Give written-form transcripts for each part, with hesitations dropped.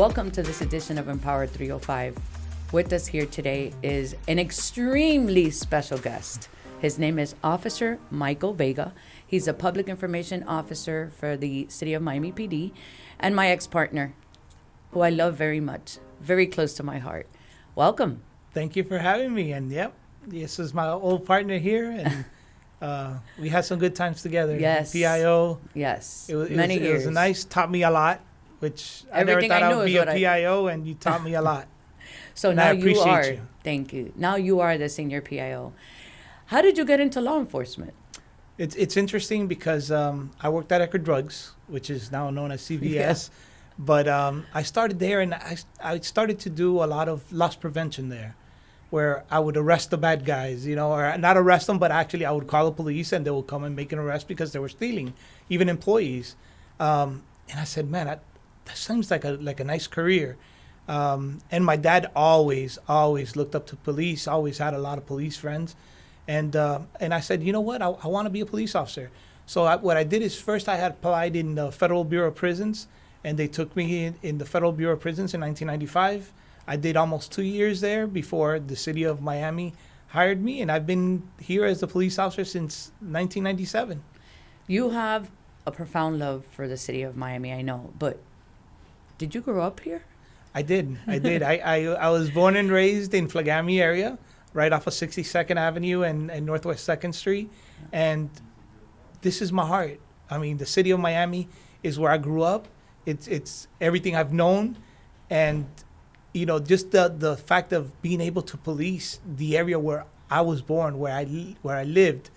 Welcome to this edition of Empowered 305. With us here today is an extremely special guest. His name is Officer Michael Vega. He's a public information officer for the City of Miami PD, and my ex-partner, who I love very much, very close to my heart. Welcome. Thank you for having me. And yep, this is my old partner here, and we had some good times together. Yes. P.I.O. Yes. Many years. It was nice. Taught me a lot, which Everything I never thought I I would be a P.I.O. And you taught me a lot. So and now I you appreciate are. you. Thank you. Now you are the senior P.I.O. How did you get into law enforcement? It's interesting because I worked at Ecker Drugs, which is now known as CVS. Yeah. But I started there, and I started to do a lot of loss prevention there, where I would arrest the bad guys, or not arrest them, but actually I would call the police, and they would come and make an arrest because they were stealing, even employees. And I said, man, that seems like a nice career. And my dad always looked up to police, always had a lot of police friends. And I said, you know what, I want to be a police officer. So what I did is first I had applied in the Federal Bureau of Prisons, and they took me in the Federal Bureau of Prisons in 1995. I did almost 2 years there before the city of Miami hired me, and I've been here as a police officer since 1997. You have a profound love for the city of Miami, I know, but did you grow up here? I did. I was born and raised in Flagami area, right off of 62nd Avenue and Northwest 2nd Street, and this is my heart. I mean, the city of Miami is where I grew up. It's everything I've known, and just the fact of being able to police the area where I was born, where I lived,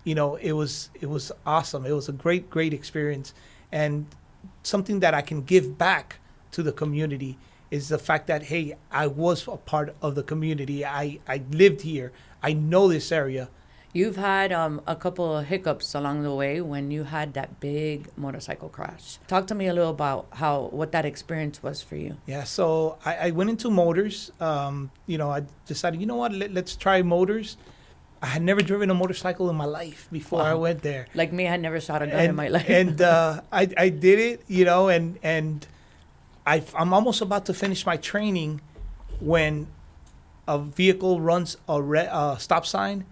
it was awesome. It was a great experience, and something that I can give back to the community is the fact that, hey, I was a part of the community. I lived here. I know this area. You've had a couple of hiccups along the way when you had that big motorcycle crash. Talk to me a little about what that experience was for you. Yeah, so I went into motors. I decided, you know what, let's try motors. I had never driven a motorcycle in my life before I went there. Like me, I had never shot a gun in my life. And I did it, and I'm almost about to finish my training when a vehicle runs a stop sign.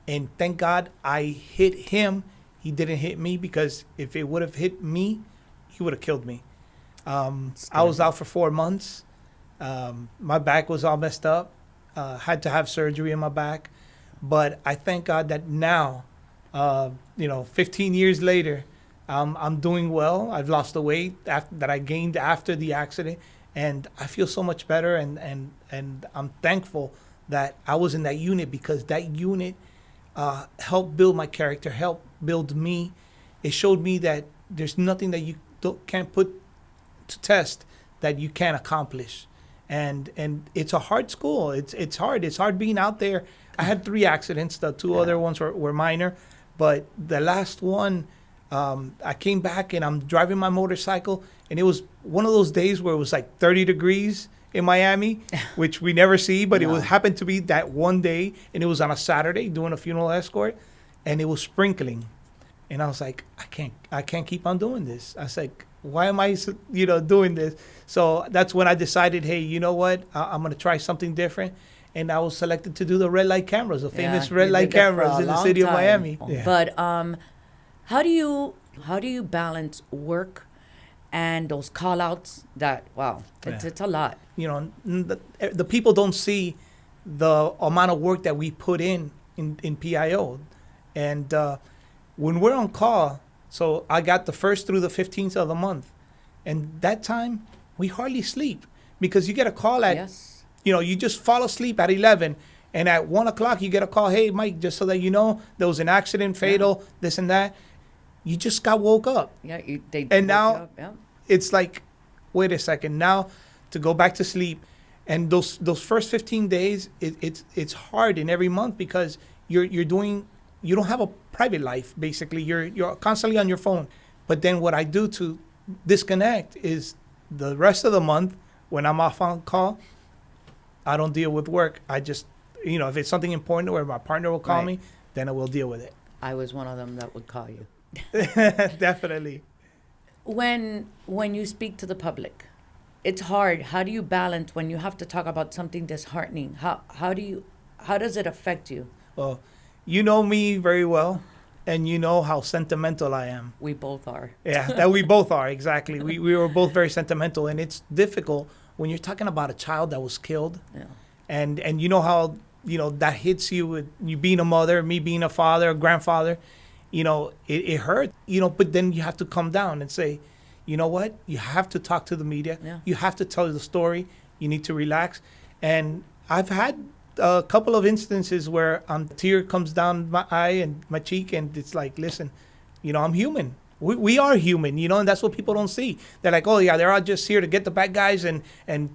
And thank God I hit him. He didn't hit me, because if it would have hit me, he would have killed me. I was out for 4 months. My back was all messed up. Had to have surgery in my back. But I thank God that now, 15 years later, I'm doing well. I've lost the weight that I gained after the accident. And I feel so much better. And I'm thankful that I was in that unit, because that unit helped build my character, helped build me. It showed me that there's nothing that you can't put to test that you can't accomplish. And it's a hard school. It's hard. It's hard being out there. I had 3 accidents. The 2 other ones were minor. But the last one, I came back and I'm driving my motorcycle. And it was one of those days where it was like 30 degrees in Miami, which we never see, but it happened to be that one day, and it was on a Saturday doing a funeral escort, and it was sprinkling, and I was like, I can't keep on doing this. I was like, why am I, doing this? So that's when I decided, hey, you know what? I'm gonna try something different, and I was selected to do the red light cameras, the famous red light cameras in the city of Miami. Yeah. But how do you balance work and those call outs? It's a lot. The people don't see the amount of work that we put in P.I.O. And when we're on call, so I got the 1st through the 15th of the month. And that time, we hardly sleep, because you get a call at, you just fall asleep at 11. And at 1 o'clock, you get a call, hey, Mike, just so that you know, there was an accident, fatal, this and that. You just got woke up. Yeah, and now it's like, wait a second, now to go back to sleep. And those first 15 days, it's hard in every month, because you don't have a private life, basically. You're constantly on your phone. But then what I do to disconnect is the rest of the month, when I'm off on call, I don't deal with work. I just, if it's something important where my partner will call me, then I will deal with it. I was one of them that would call you. Definitely. When you speak to the public, it's hard. How do you balance when you have to talk about something disheartening? How does it affect you? Well, you know me very well, and you know how sentimental I am. We both are. Yeah, that we both are, exactly. We were both very sentimental, and it's difficult when you're talking about a child that was killed, Yeah. and you know how, that hits you with you being a mother, me being a father, a grandfather. It hurt, but then you have to come down and say, you know what? You have to talk to the media. Yeah. You have to tell the story. You need to relax. And I've had a couple of instances where a tear comes down my eye and my cheek, and it's like, listen, I'm human. We are human, and that's what people don't see. They're like, oh, yeah, they're all just here to get the bad guys and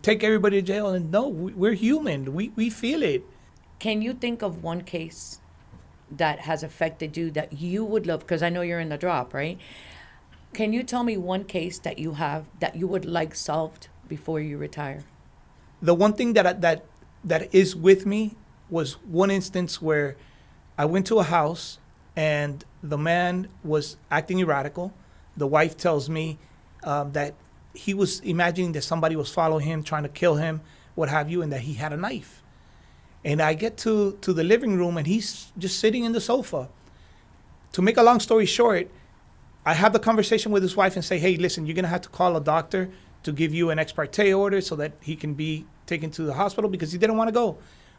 take everybody to jail. And no, we're human. We feel it. Can you think of one case that has affected you that you would love? Because I know you're in the drop, right? Can you tell me one case that you have that you would like solved before you retire? The one thing that is with me was one instance where I went to a house and the man was acting erratical. The wife tells me that he was imagining that somebody was following him, trying to kill him, what have you, and that he had a knife. And I get to the living room and he's just sitting in the sofa. To make a long story short, I have the conversation with his wife and say, hey, listen, you're going to have to call a doctor to give you an ex parte order so that he can be taken to the hospital, because he didn't want to go.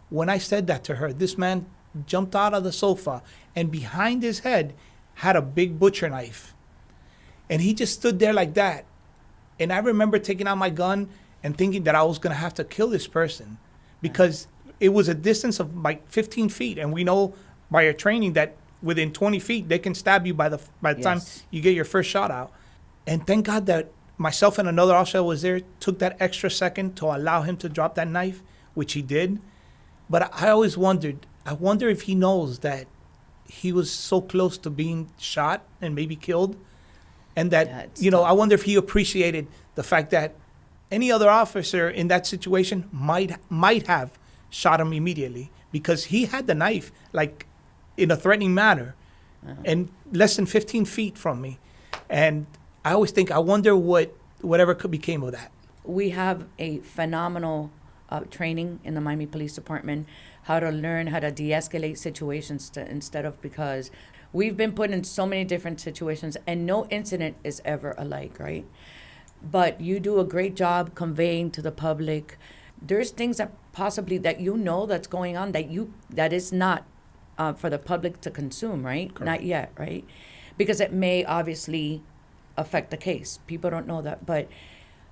When I said that to her, this man jumped out of the sofa and behind his head had a big butcher knife. And he just stood there like that. And I remember taking out my gun and thinking that I was going to have to kill this person, because it was a distance of like 15 feet. And we know by our training that within 20 feet, they can stab you by the time you get your first shot out. And thank God that myself and another officer was there, took that extra second to allow him to drop that knife, which he did. But I always wondered, I wonder if he knows that he was so close to being shot and maybe killed. And that, I wonder if he appreciated the fact that any other officer in that situation might have shot him immediately, because he had the knife, like, in a threatening manner, and less than 15 feet from me. And I always think, I wonder whatever could became of that. We have a phenomenal training in the Miami Police Department, how to learn how to de-escalate situations instead of, because we've been put in so many different situations and no incident is ever alike, right? But you do a great job conveying to the public. There's things that possibly that that's going on that is not for the public to consume, right? Correct. Not yet, right? Because it may obviously affect the case. People don't know that. But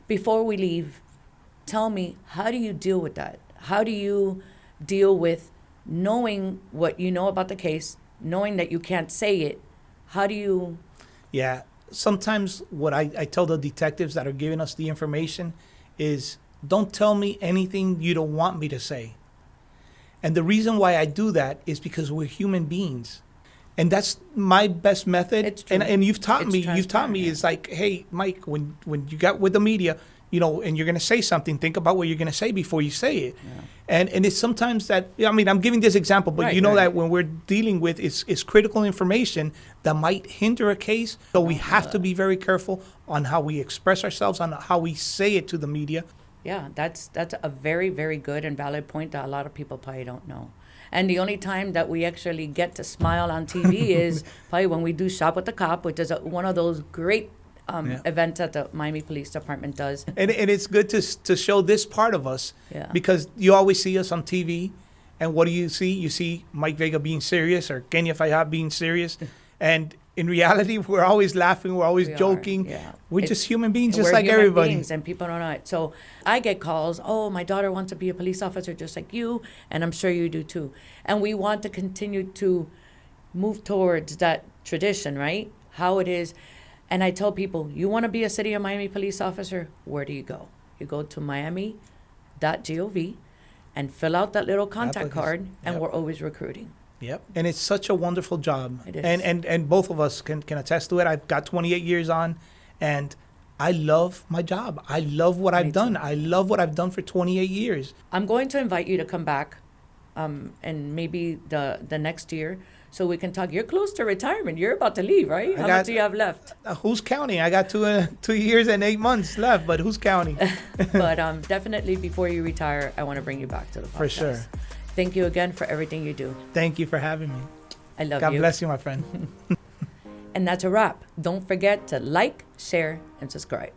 before we leave, tell me, how do you deal with that? How do you deal with knowing what you know about the case, knowing that you can't say it? How do you... Yeah, sometimes what I tell the detectives that are giving us the information is, don't tell me anything you don't want me to say. And the reason why I do that is because we're human beings. And that's my best method. It's true. And you've taught It's me, transparent, yeah. it's like, hey, Mike, when you got with the media, and you're going to say something, think about what you're going to say before you say it. Yeah. And it's sometimes that, I'm giving this example, but Right. that when we're dealing with, it's critical information that might hinder a case. So we have to be very careful on how we express ourselves, on how we say it to the media. Yeah, that's a very, very good and valid point that a lot of people probably don't know. And the only time that we actually get to smile on TV is probably when we do Shop with the Cop, which is one of those great events that the Miami Police Department does. And it's good to show this part of us, Yeah. because you always see us on TV, and what do you see? You see Mike Vega being serious or Kenya Fayad being serious, and in reality, we're always laughing, we're always joking. Yeah. We're just human beings, just We're like human everybody. beings, and people don't know it. So I get calls, oh, my daughter wants to be a police officer just like you, and I'm sure you do too. And we want to continue to move towards that tradition, right? How it is. And I tell people, you want to be a City of Miami police officer? Where do you go? You go to miami.gov and fill out that little contact card, and Yep. we're always recruiting. Yep. And it's such a wonderful job. It is. And both of us can attest to it. I've got 28 years on, and I love my job. I love what I've done. too. I love what I've done for 28 years. I'm going to invite you to come back, and maybe the next year, so we can talk. You're close to retirement. You're about to leave, right? How much do you have left? Who's counting? I got 2 years and 8 months left, but who's counting? But definitely before you retire, I want to bring you back to the podcast. For sure. Thank you again for everything you do. Thank you for having me. I love God you. bless you, my friend. And that's a wrap. Don't forget to like, share, and subscribe.